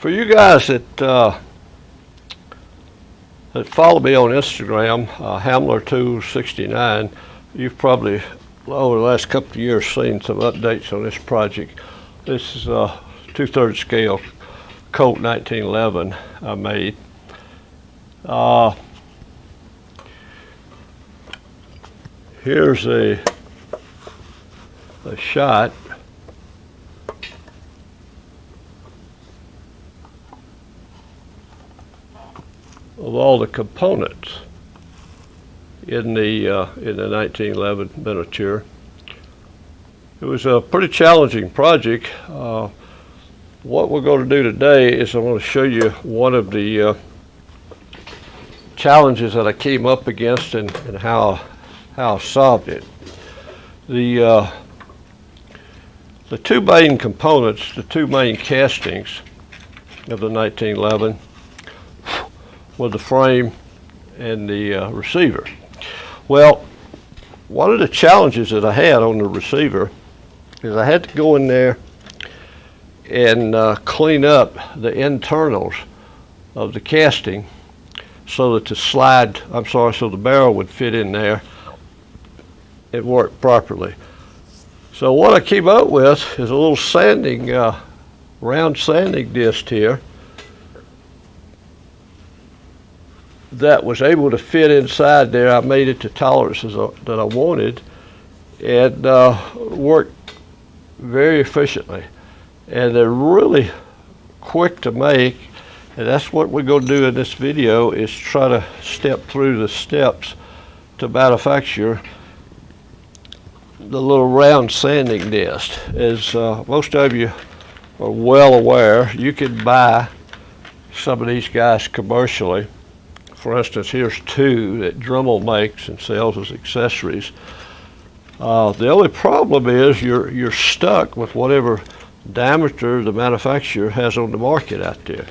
For you guys that follow me on Instagram, Hamler269, you've probably over the last couple of years seen some updates on this project. This is a 2/3 scale Colt 1911 I made. Here's a shot of all the components in the 1911 miniature. It was a pretty challenging project. What we're going to do today is I'm going to show you one of the challenges that I came up against and how I solved it. The two main components, the two main castings of the 1911 were the frame and the receiver. Well, one of the challenges that I had on the receiver is I had to go in there and clean up the internals of the casting so that so the barrel would fit in there and work properly. So what I came up with is a little sanding, round sanding disc here that was able to fit inside there. I made it to tolerances that I wanted and worked very efficiently. And they're really quick to make, and that's what we're going to do in this video, is try to step through the steps to manufacture the little round sanding disc. As most of you are well aware, you can buy some of these guys commercially. For instance, here's two that Dremel makes and sells as accessories. The only problem is you're stuck with whatever diameter the manufacturer has on the market out there.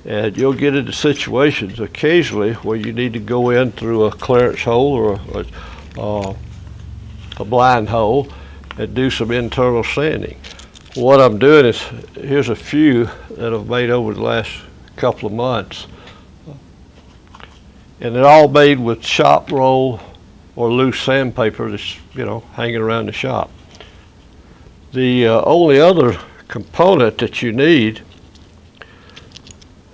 And you'll get into situations occasionally where you need to go in through a clearance hole or a blind hole and do some internal sanding. What I'm doing is, here's a few that I've made over the last couple of months. And they're all made with shop roll or loose sandpaper that's, hanging around the shop. The only other component that you need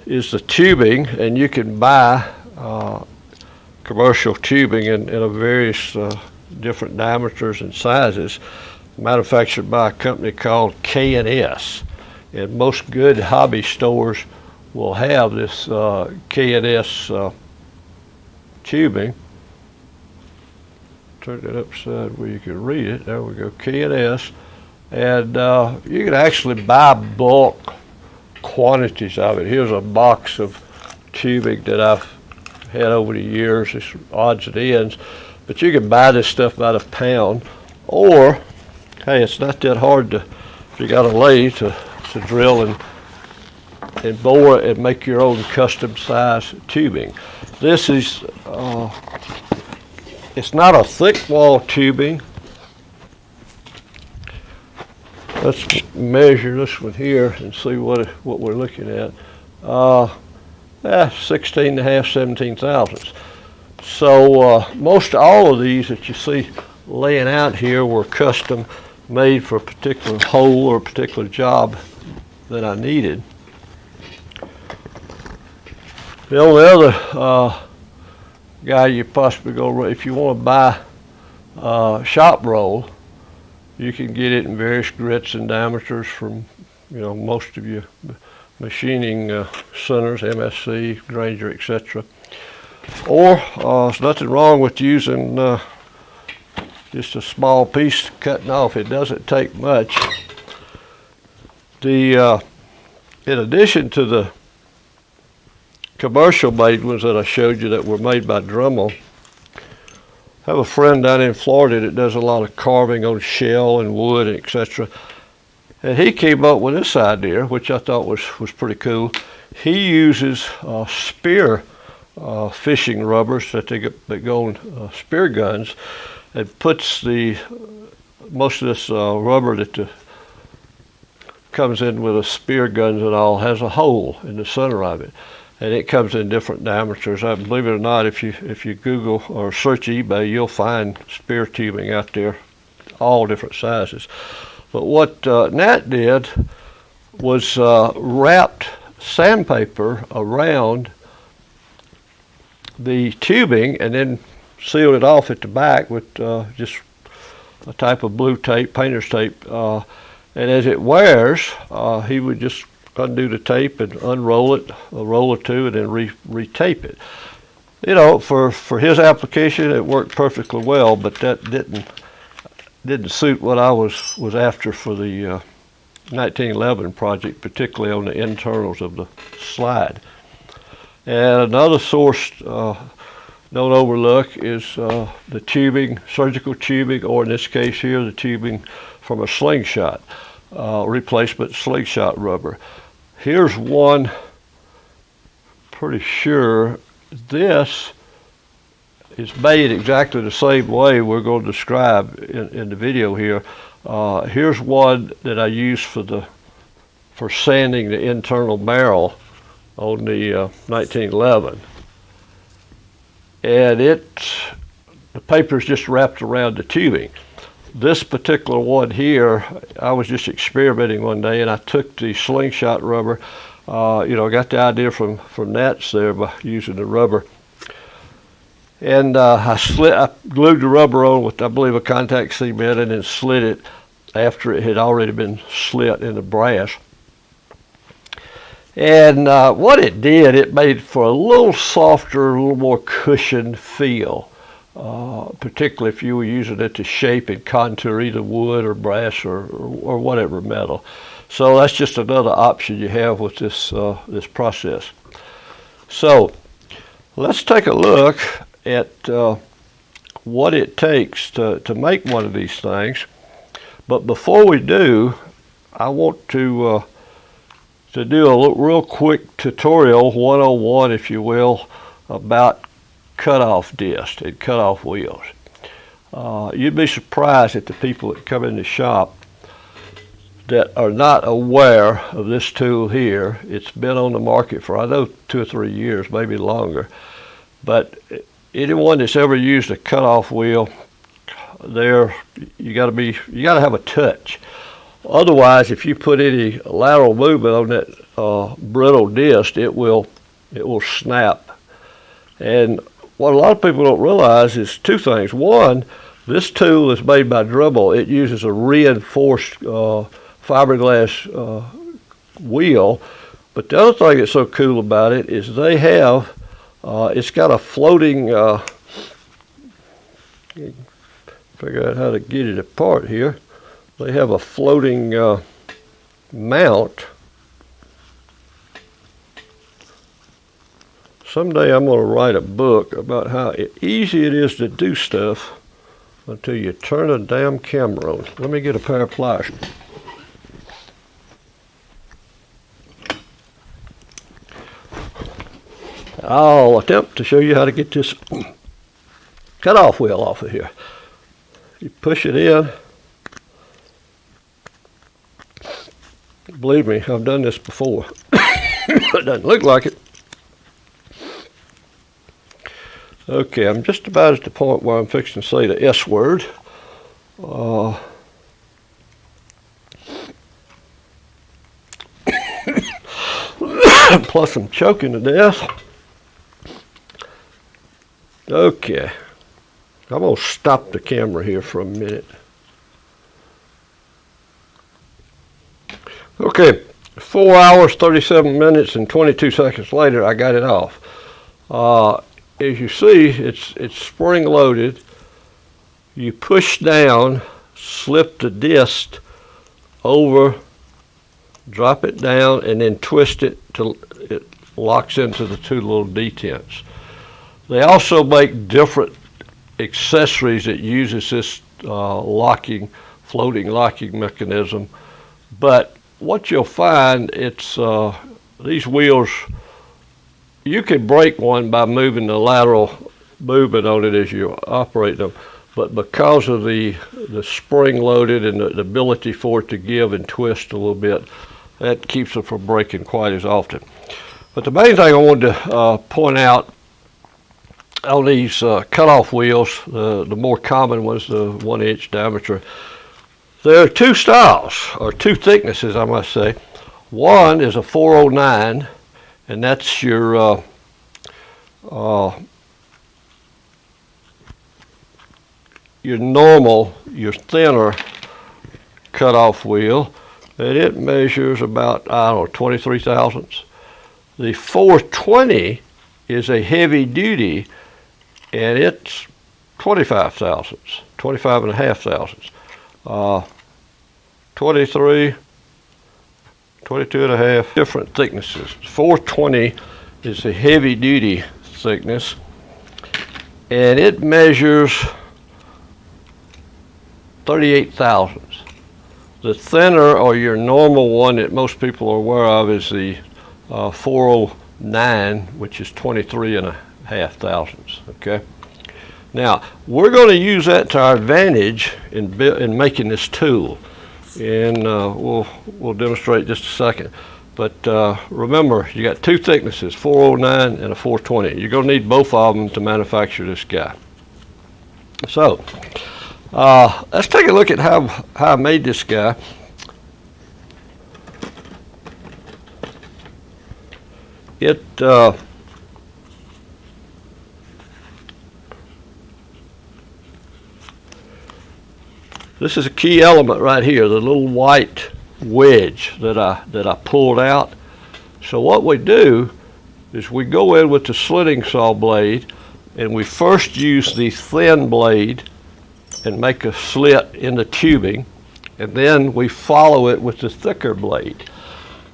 is the tubing, and you can buy commercial tubing in various different diameters and sizes, manufactured by a company called K&S. And most good hobby stores will have this K&S tubing. Turn it upside where you can read it. There we go, K&S. And you can actually buy bulk quantities of it. Here's a box of tubing that I've had over the years. It's odds and ends. But you can buy this stuff by the pound. Or, hey, it's not that hard to, if you got a lathe, to drill and bore and make your own custom size tubing. This is, it's not a thick wall tubing. Let's measure this one here and see what we're looking at. 16.5, 17 thousandths. So most all of these that you see laying out here were custom made for a particular hole or a particular job that I needed. The only other guy you possibly go, if you want to buy shop roll, you can get it in various grits and diameters from, most of your machining centers, MSC, Granger, etc. Or there's nothing wrong with using just a small piece cutting off. It doesn't take much. In addition to the commercial made ones that I showed you that were made by Dremel, I have a friend down in Florida that does a lot of carving on shell and wood, etc. And he came up with this idea, which I thought was pretty cool. He uses spear fishing rubbers that go on spear guns, and puts most of this rubber that the comes in with a spear guns and all, has a hole in the center of it. And it comes in different diameters. Believe it or not, if you Google or search eBay, you'll find spear tubing out there, all different sizes. But what Nat did was wrapped sandpaper around the tubing and then sealed it off at the back with just a type of blue tape, painter's tape. And as it wears, he would just undo the tape and unroll it, a roll or two, and then retape it. You know, for his application, it worked perfectly well, but that didn't suit what I was after for the 1911 project, particularly on the internals of the slide. And another source don't overlook is the tubing, surgical tubing, or in this case here, the tubing from a slingshot, replacement slingshot rubber. Here's one, pretty sure this is made exactly the same way we're going to describe in the video here. Here's one that I use for sanding the internal barrel on the 1911. And the paper is just wrapped around the tubing. This particular one here, I was just experimenting one day, and I took the slingshot rubber. You know, I got the idea from Nat's there by using the rubber. And I glued the rubber on with, I believe, a contact cement, and then slid it after it had already been slit in the brass. And what it did, it made for a little softer, a little more cushioned feel. Particularly if you were using it to shape and contour either wood or brass or whatever metal. So that's just another option you have with this process. So let's take a look at what it takes to make one of these things. But before we do, I want to do a real quick tutorial, 101 if you will, about cutoff discs and cutoff wheels. You'd be surprised at the people that come in the shop that are not aware of this tool here. It's been on the market for, I know, 2 or 3 years, maybe longer. But anyone that's ever used a cutoff wheel, you got to have a touch. Otherwise, if you put any lateral movement on that brittle disc, it will snap. And what a lot of people don't realize is 2 things. One, this tool is made by Dremel. It uses a reinforced fiberglass wheel. But the other thing that's so cool about it is they have, it's got a floating, figure out how to get it apart here. They have a floating mount. Someday I'm going to write a book about how easy it is to do stuff until you turn a damn camera on. Let me get a pair of pliers. I'll attempt to show you how to get this cutoff wheel off of here. You push it in. Believe me, I've done this before. It doesn't look like it. Okay, I'm just about at the point where I'm fixing to say the S word. Plus I'm choking to death. Okay, I'm going to stop the camera here for a minute. Okay, 4 hours, 37 minutes, and 22 seconds later, I got it off. As you see, it's spring loaded. You push down, slip the disc over, drop it down, and then twist it till it locks into the 2 little detents. They also make different accessories that uses this floating locking mechanism. But what you'll find, it's these wheels, you can break one by moving the lateral movement on it as you operate them. but because of the spring loaded and the ability for it to give and twist a little bit, that keeps it from breaking quite as often. But the main thing I wanted to point out on these cutoff wheels, the more common ones, the 1 inch diameter, there are two styles, or two thicknesses I must say. One is a 409, and that's your normal, your thinner cutoff wheel, and it measures about, I don't know, 23 thousandths. The 420 is a heavy duty, and it's 25 thousandths, 25 and a half thousandths. 23, 22 and a half, different thicknesses. 420 is a heavy duty thickness, and it measures 38 thousandths. The thinner, or your normal one that most people are aware of, is the 409, which is 23 and a half thousandths. Okay. Now we're going to use that to our advantage in making this tool, and we'll demonstrate just a second. But remember, you got two thicknesses, 409 and a 420. You're going to need both of them to manufacture this guy. So let's take a look at how I made this guy. This is a key element right here, the little white wedge that I pulled out. So what we do is we go in with the slitting saw blade, and we first use the thin blade and make a slit in the tubing, and then we follow it with the thicker blade.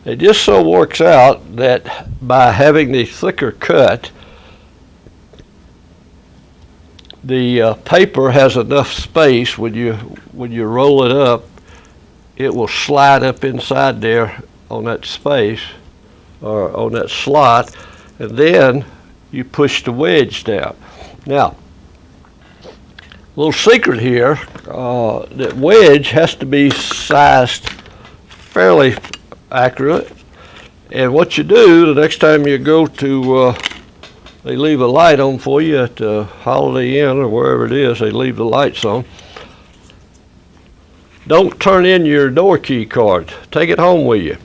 It just so works out that by having the thicker cut, the paper has enough space. When you roll it up, it will slide up inside there on that space, or on that slot, and then you push the wedge down. Now, little secret here, that wedge has to be sized fairly accurate, and what you do the next time you go to they leave a light on for you at the Holiday Inn or wherever it is, they leave the lights on. Don't turn in your door key card. Take it home with you.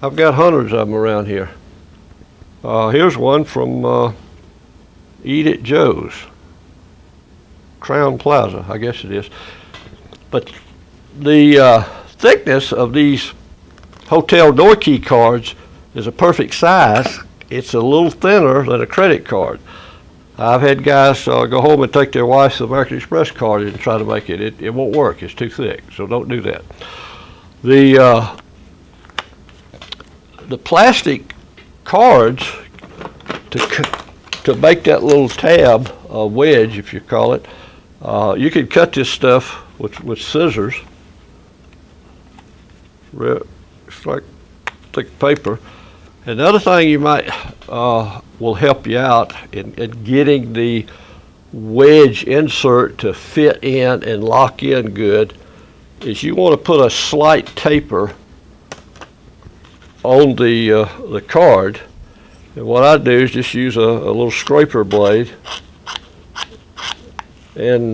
I've got hundreds of them around here. Here's one from Eat at Joe's, Crown Plaza, I guess it is. But the thickness of these hotel door key cards is a perfect size. It's a little thinner than a credit card. I've had guys go home and take their wife's American Express card and try to make it. It won't work. It's too thick, so don't do that. The plastic cards, to make that little tab, a wedge if you call it, you can cut this stuff with scissors. It's like thick paper. Another thing you might will help you out in getting the wedge insert to fit in and lock in good is you want to put a slight taper on the card. And what I do is just use a little scraper blade and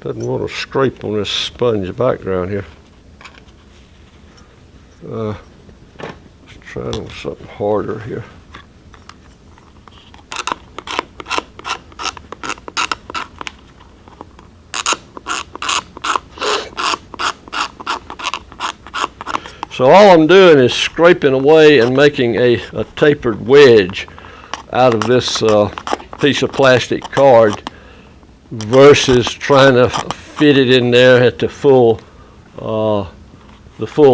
doesn't want to scrape on this sponge background here. Let's try on something harder here. So all I'm doing is scraping away and making a tapered wedge out of this piece of plastic card versus trying to fit it in there at the full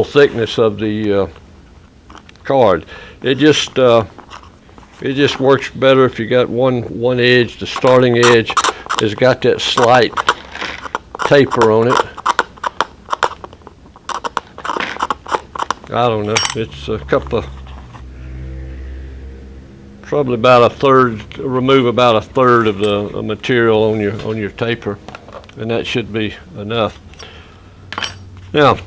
thickness of the card. It just works better if you got one edge. The starting edge has got that slight taper on it. I don't know. It's a couple of probably about a third, remove about a third of the material on your taper, and that should be enough. Now,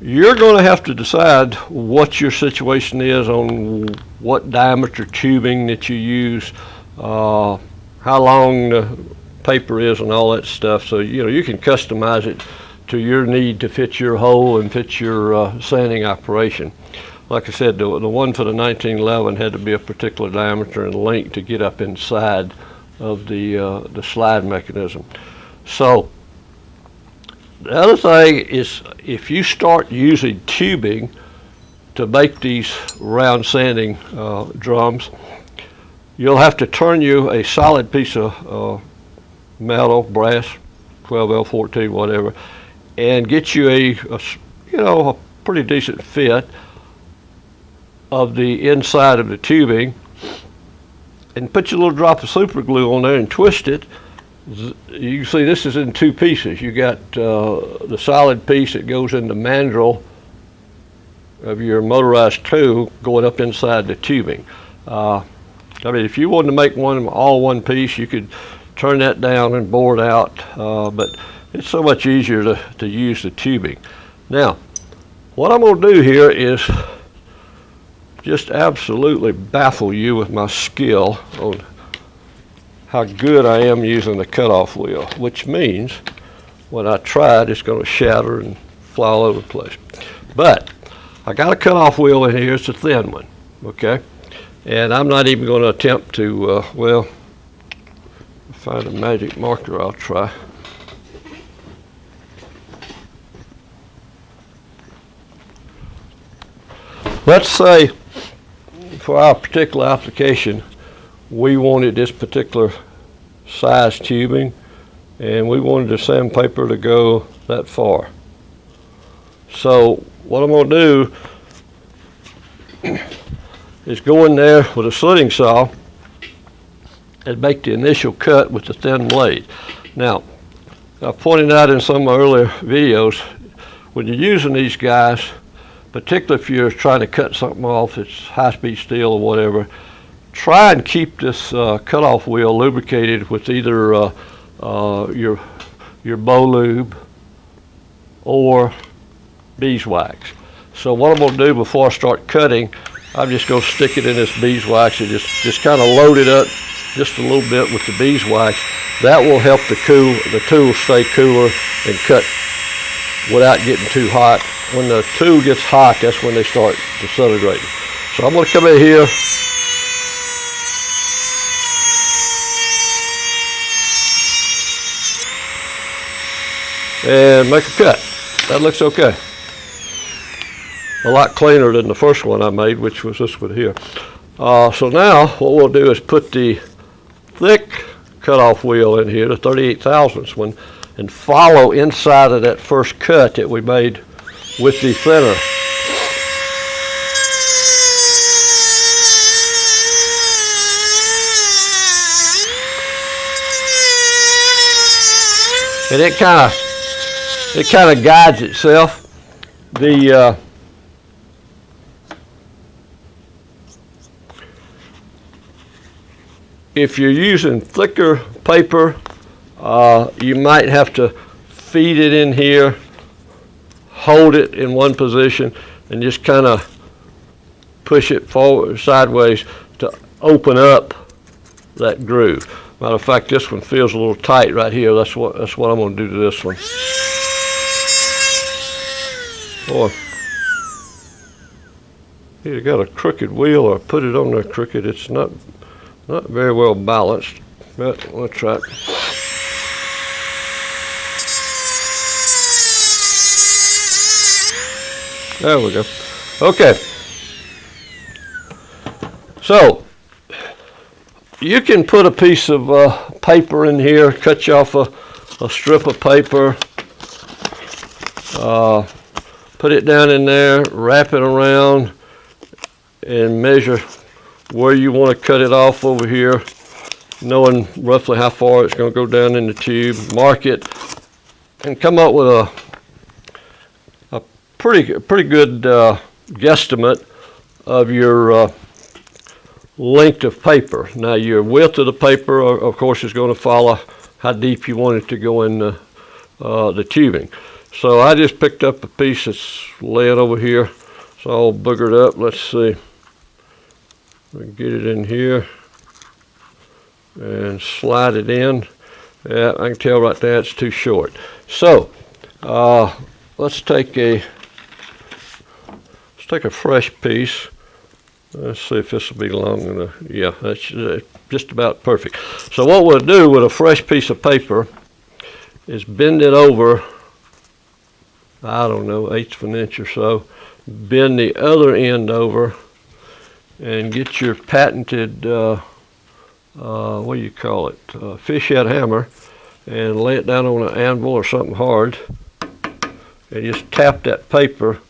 you're going to have to decide what your situation is on what diameter tubing that you use, how long the paper is, and all that stuff. So you can customize it to your need to fit your hole and fit your sanding operation. Like I said, the one for the 1911 had to be a particular diameter and length to get up inside of the slide mechanism. So the other thing is, if you start using tubing to make these round sanding drums, you'll have to turn you a solid piece of metal, brass, 12L14, whatever, and get you a pretty decent fit of the inside of the tubing, and put your little drop of super glue on there and twist it. You can see this is in two pieces. You got the solid piece that goes in the mandrel of your motorized tool going up inside the tubing. I mean, if you wanted to make one all one piece, you could turn that down and bore it out, but it's so much easier to use the tubing. Now, what I'm going to do here is just absolutely baffle you with my skill on how good I am using the cutoff wheel, which means when I try it, it's going to shatter and fly all over the place. But I got a cutoff wheel in here. It's a thin one, okay? And I'm not even going to attempt to, well, find a magic marker. I'll try. Let's say for our particular application, we wanted this particular size tubing, and we wanted the sandpaper to go that far. So what I'm going to do is go in there with a slitting saw and make the initial cut with the thin blade. Now, I pointed out in some of my earlier videos, when you're using these guys, particularly if you're trying to cut something off, it's high-speed steel or whatever, try and keep this cutoff wheel lubricated with either your bow lube or beeswax. So what I'm going to do before I start cutting, I'm just going to stick it in this beeswax and just kind of load it up just a little bit with the beeswax. That will help the tool stay cooler and cut without getting too hot. When the tool gets hot, that's when they start disintegrating. So I'm going to come in here and make a cut. That looks okay. A lot cleaner than the first one I made, which was this one here. So now what we'll do is put the thick cutoff wheel in here, the 38 thousandths one, and follow inside of that first cut that we made with the thinner. And it kind of guides itself. If you're using thicker paper, you might have to feed it in here, hold it in one position, and just kind of push it forward, sideways, to open up that groove. Matter of fact, this one feels a little tight right here. That's what I'm going to do to this one. Boy, either got a crooked wheel or put it on there crooked. It's not very well balanced, but we'll try it. There we go. Okay. So you can put a piece of paper in here, cut you off a strip of paper, put it down in there, wrap it around, and measure where you want to cut it off over here, knowing roughly how far it's going to go down in the tube, mark it, and come up with a pretty good guesstimate of your length of paper. Now your width of the paper, of course, is going to follow how deep you want it to go in the tubing. So I just picked up a piece that's laying over here. It's all boogered up. Let's see. We can get it in here and slide it in. Yeah, I can tell right there it's too short. So let's take a fresh piece. Let's see if this will be long enough. Yeah, that's just about perfect. So what we'll do with a fresh piece of paper is bend it over, I don't know, 1/8 of an inch or so. Bend the other end over and get your patented, what do you call it, fish head hammer, and lay it down on an anvil or something hard, and just tap that paper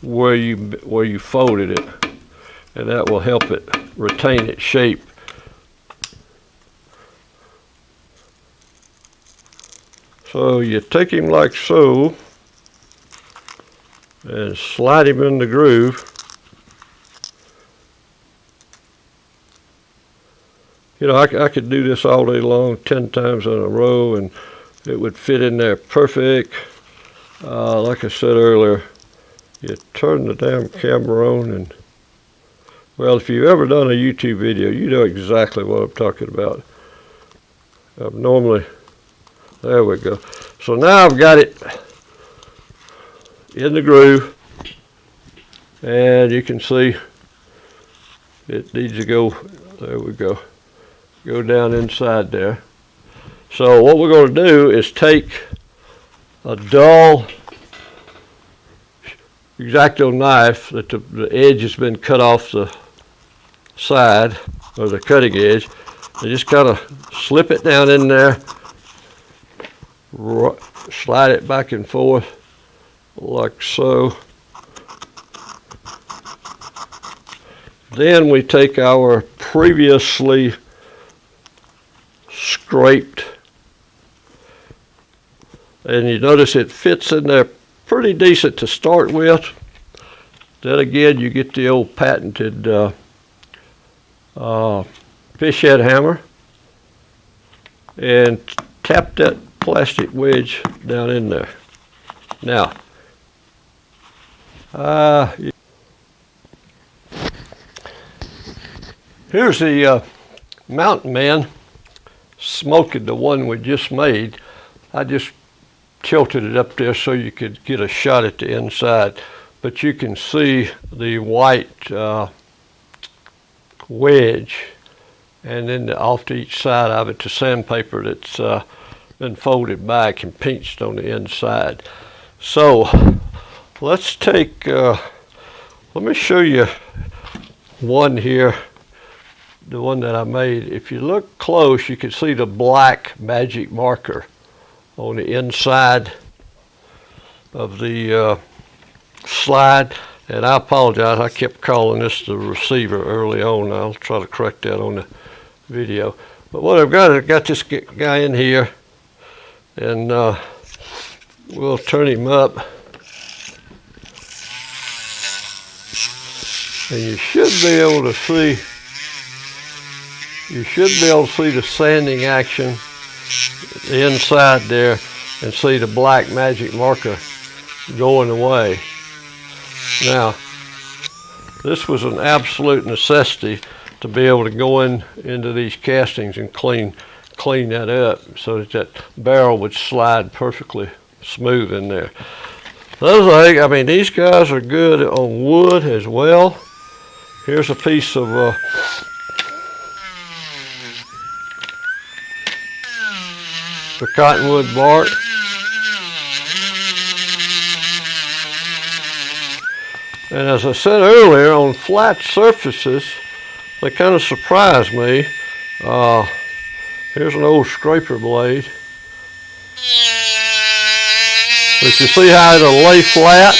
where you folded it, and that will help it retain its shape. So you take him like so and slide him in the groove. You know, I could do this all day long, 10 times in a row, and it would fit in there perfect. Like I said earlier, you turn the damn camera on, and well, if you've ever done a YouTube video, you know exactly what I'm talking about. Normally, there we go. So now I've got it in the groove, and you can see it needs to go, there we go, go down inside there. So what we're going to do is take a dull X-Acto knife that the edge has been cut off the side, or the cutting edge, and just kind of slip it down in there, slide it back and forth like so. Then we take our previously scraped, and you notice it fits in there pretty decent to start with. Then again, you get the old patented fish head hammer and tap that plastic wedge down in there. Now, here's the Mountain Man smoking the one we just made. I just tilted it up there so you could get a shot at the inside, but you can see the white wedge, and then off to each side of it, the sandpaper that's been folded back and pinched on the inside. So let's take, let me show you one here, the one that I made. If you look close, you can see the black magic marker on the inside of the slide. And I apologize, I kept calling this the receiver early on. I'll try to correct that on the video. But what I've got, I've got this guy in here, and we'll turn him up. And you should be able to see, the sanding action inside there, and see the black magic marker going away. Now, this was an absolute necessity to be able to go into these castings and clean that up so that that barrel would slide perfectly smooth in there. Those, I mean, these guys are good on wood as well. Here's a piece of the cottonwood bark. And as I said earlier, on flat surfaces, they kind of surprise me. Here's an old scraper blade. But you see how it'll lay flat?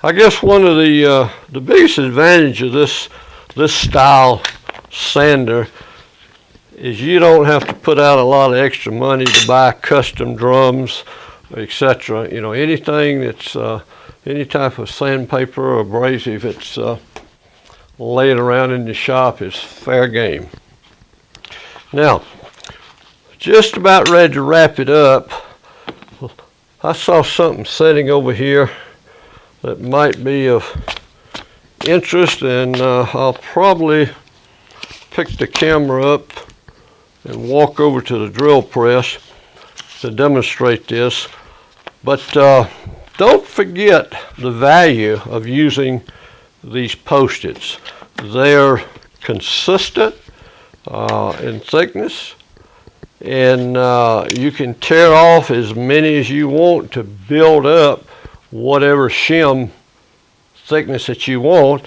I guess one of the biggest advantage of this this style sander is you don't have to put out a lot of extra money to buy custom drums, etc. You know, anything that's any type of sandpaper or abrasive that's laying around in the shop is fair game. Now, just about ready to wrap it up. I saw something sitting over here that might be of interest, and I'll probably pick the camera up and walk over to the drill press to demonstrate this. But don't forget the value of using these Post-its. They're consistent in thickness, and you can tear off as many as you want to build up whatever shim thickness that you want.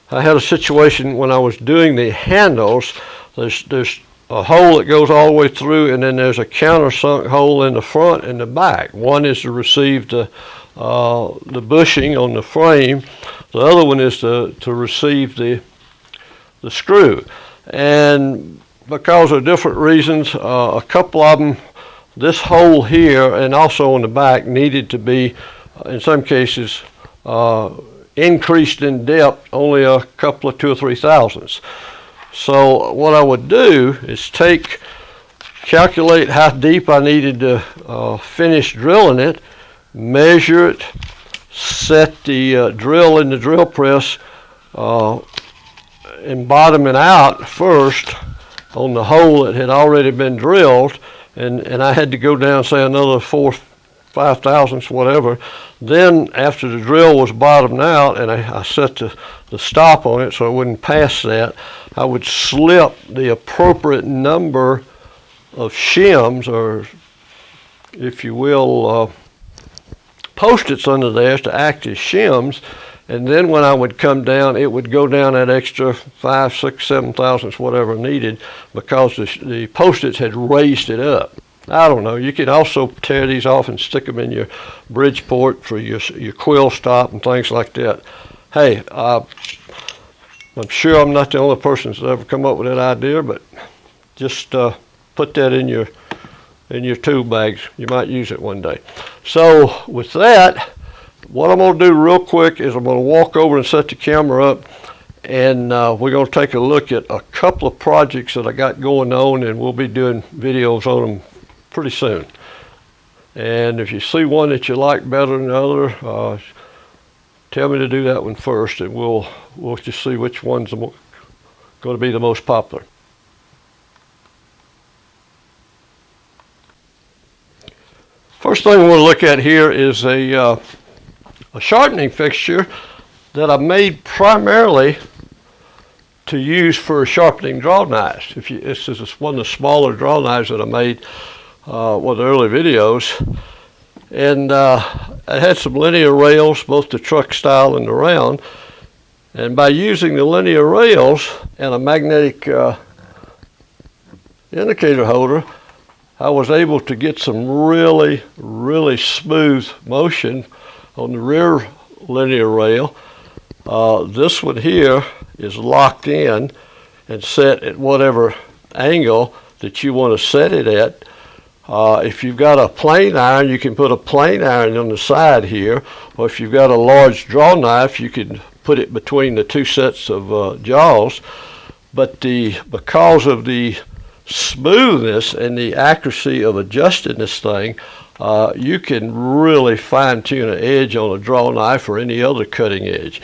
I had a situation when I was doing the handles. There's a hole that goes all the way through, and then there's a countersunk hole in the front and the back. One is to receive the bushing on the frame. The other one is to receive the screw. And because of different reasons, a couple of them, this hole here and also on the back needed to be, in some cases, increased in depth only a couple of 2 or 3 thousandths. So what I would do is calculate how deep I needed to finish drilling it, measure it, set the drill in the drill press and bottom it out first on the hole that had already been drilled, and I had to go down, say, another 4 or 5 thousandths, whatever. Then after the drill was bottomed out and I set the stop on it so it wouldn't pass that, I would slip the appropriate number of shims, or if you will, Post-its under there to act as shims, and then when I would come down, it would go down that extra 5, 6, 7 thousandths, whatever needed, because the Post-its had raised it up. I don't know. You could also tear these off and stick them in your Bridgeport for your quill stop and things like that. Hey, I'm sure I'm not the only person that's ever come up with that idea, but just put that in your tool bags. You might use it one day. So with that, what I'm going to do real quick is I'm going to walk over and set the camera up, and we're going to take a look at a couple of projects that I got going on, and we'll be doing videos on them pretty soon. And if you see one that you like better than the other, tell me to do that one first, and we'll just see which one's going to be the most popular. First thing we want to look at here is a sharpening fixture that I made primarily to use for sharpening draw knives. This is one of the smaller draw knives that I made with the early videos, and I had some linear rails, both the truck style and the round, and by using the linear rails and a magnetic indicator holder, I was able to get some really, really smooth motion on the rear linear rail. This one here is locked in and set at whatever angle that you want to set it at. If you've got a plane iron, you can put a plane iron on the side here, or if you've got a large draw knife, you can put it between the 2 sets of jaws. But because of the smoothness and the accuracy of adjusting this thing, you can really fine-tune an edge on a draw knife or any other cutting edge.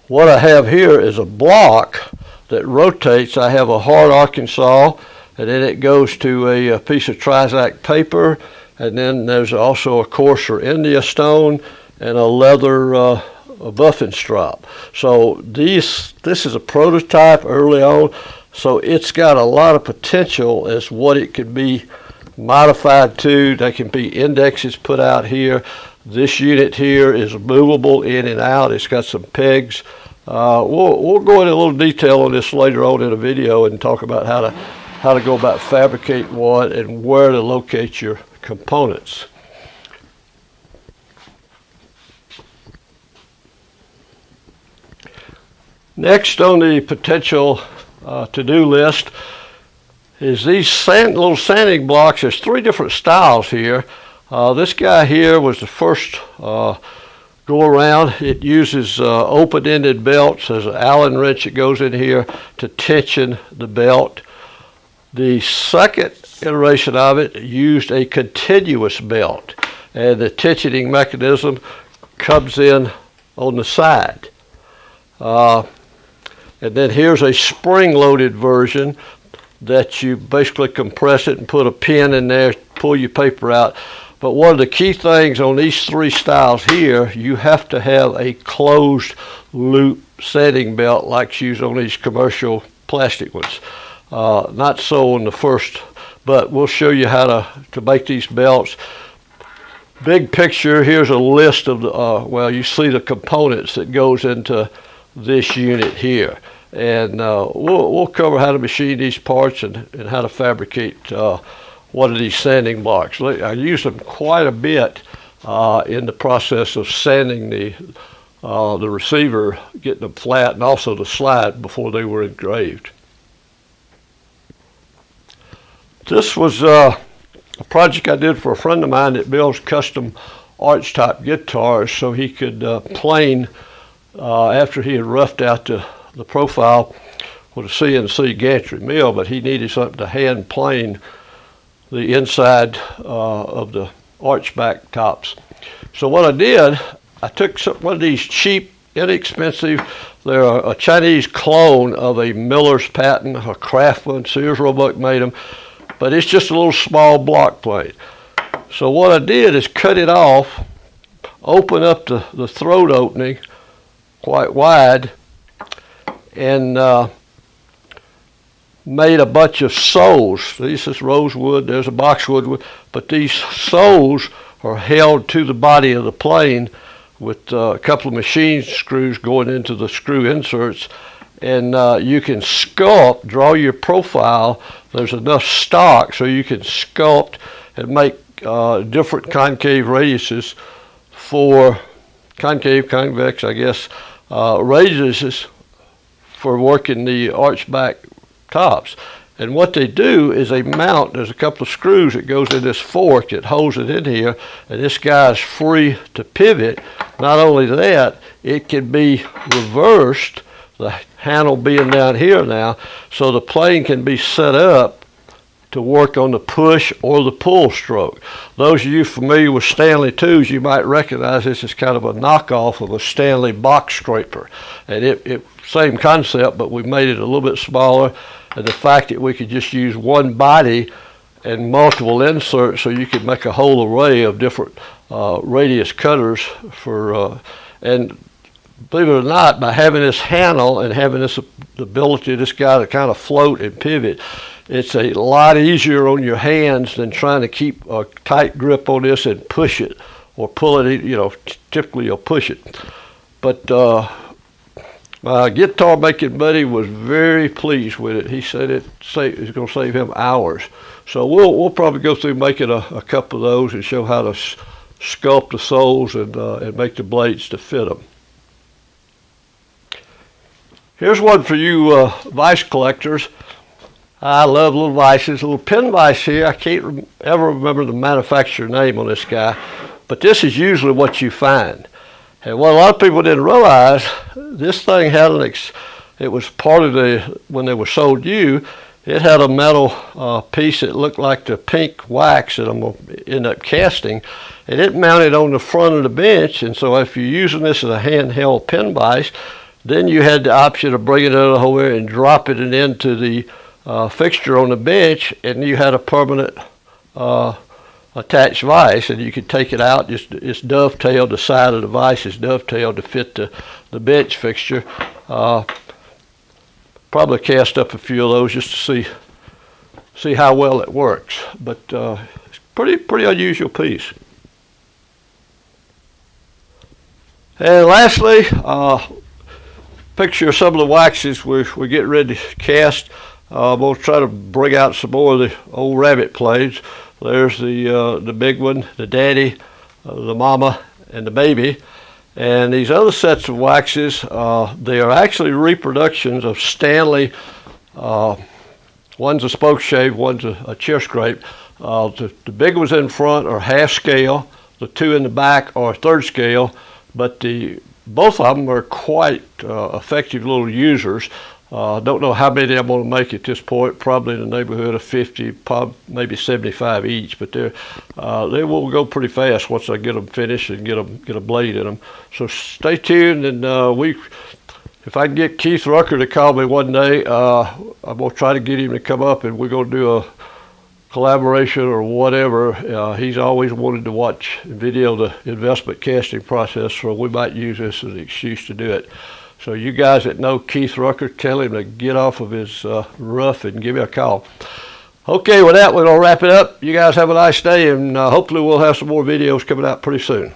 What I have here is a block that rotates. I have a hard Arkansas, and then it goes to a piece of Trizac paper, and then there's also a coarser India stone and a leather buffing strap. So this is a prototype early on, so it's got a lot of potential as what it could be modified to. There can be indexes put out here. This unit here is movable in and out. It's got some pegs. We'll go into a little detail on this later on in a video and talk about how to go about fabricating one and where to locate your components. Next on the potential to-do list is these little sanding blocks. There's 3 different styles here. This guy here was the first go around. It uses open-ended belts. There's an Allen wrench that goes in here to tension the belt. The second iteration of it used a continuous belt, and the tensioning mechanism comes in on the side. And then here's a spring-loaded version that you basically compress it and put a pin in there, pull your paper out. But one of the key things on these 3 styles here, you have to have a closed loop sanding belt like used on these commercial plastic ones. Not so on the first, but we'll show you how to make these belts. Big picture, here's a list of the, well, you see the components that goes into this unit here. And we'll cover how to machine these parts and how to fabricate one of these sanding blocks. I use them quite a bit in the process of sanding the receiver, getting them flat, and also the slide before they were engraved. This was a project I did for a friend of mine that builds custom arch type guitars, so he could plane after he had roughed out the profile with a CNC gantry mill, but he needed something to hand plane the inside of the arch back tops. So what I did, I took one of these cheap, inexpensive, they're a Chinese clone of a Miller's patent, a Craftsman, Sears Roebuck made them, but it's just a little small block plate. So what I did is cut it off, open up the throat opening quite wide, and made a bunch of soles. This is rosewood, there's a boxwood, but these soles are held to the body of the plane with a couple of machine screws going into the screw inserts, and you can sculpt, draw your profile. There's enough stock so you can sculpt and make different concave radiuses for concave, convex, I guess, radiuses for working the arch back tops. And what they do is they mount, there's a couple of screws that goes in this fork that holds it in here, and this guy is free to pivot. Not only that, it can be reversed, the handle being down here now, so the plane can be set up to work on the push or the pull stroke. Those of you familiar with Stanley tools, you might recognize this as kind of a knockoff of a Stanley box scraper. And it same concept, but we made it a little bit smaller. And the fact that we could just use one body and multiple inserts, so you could make a whole array of different radius cutters for, and believe it or not, by having this handle and having this ability, this guy to kind of float and pivot, it's a lot easier on your hands than trying to keep a tight grip on this and push it or pull it. You know, typically you'll push it. But my guitar making buddy was very pleased with it. He said it's going to save him hours. So we'll probably go through making a couple of those and show how to sculpt the soles and make the blades to fit them. Here's one for you vice collectors. I love little vices, a little pin vise here. I can't ever remember the manufacturer name on this guy, but this is usually what you find. And what a lot of people didn't realize, this thing had it was part of when they were sold new, it had a metal piece that looked like the pink wax that I'm going to end up casting, and it mounted on the front of the bench. And so if you're using this as a handheld pin vise, then you had the option of bringing it over and dropping it into the fixture on the bench, and you had a permanent attached vise, and you could take it out. It's dovetailed, the side of the vise is dovetailed to fit the bench fixture. Probably cast up a few of those just to see how well it works, but it's pretty unusual piece. And lastly, picture of some of the waxes we're getting ready to cast. We'll try to bring out some more of the old rabbit plates. There's the big one, the daddy, the mama, and the baby. And these other sets of waxes, they are actually reproductions of Stanley. One's a spoke shave, one's a chair scrape. The big ones in front are half scale. The two in the back are third scale, but both of them are quite effective little users. Don't know how many I'm going to make at this point, probably in the neighborhood of 50, maybe 75 each, but they will go pretty fast once I get them finished and get a blade in them. So stay tuned, and if I can get Keith Rucker to call me one day, I'm going to try to get him to come up, and we're going to do a collaboration or whatever. He's always wanted to watch and video the investment casting process, so we might use this as an excuse to do it. So you guys that know Keith Rucker, tell him to get off of his rough and give me a call. Okay, with that, we're going to wrap it up. You guys have a nice day, and hopefully we'll have some more videos coming out pretty soon.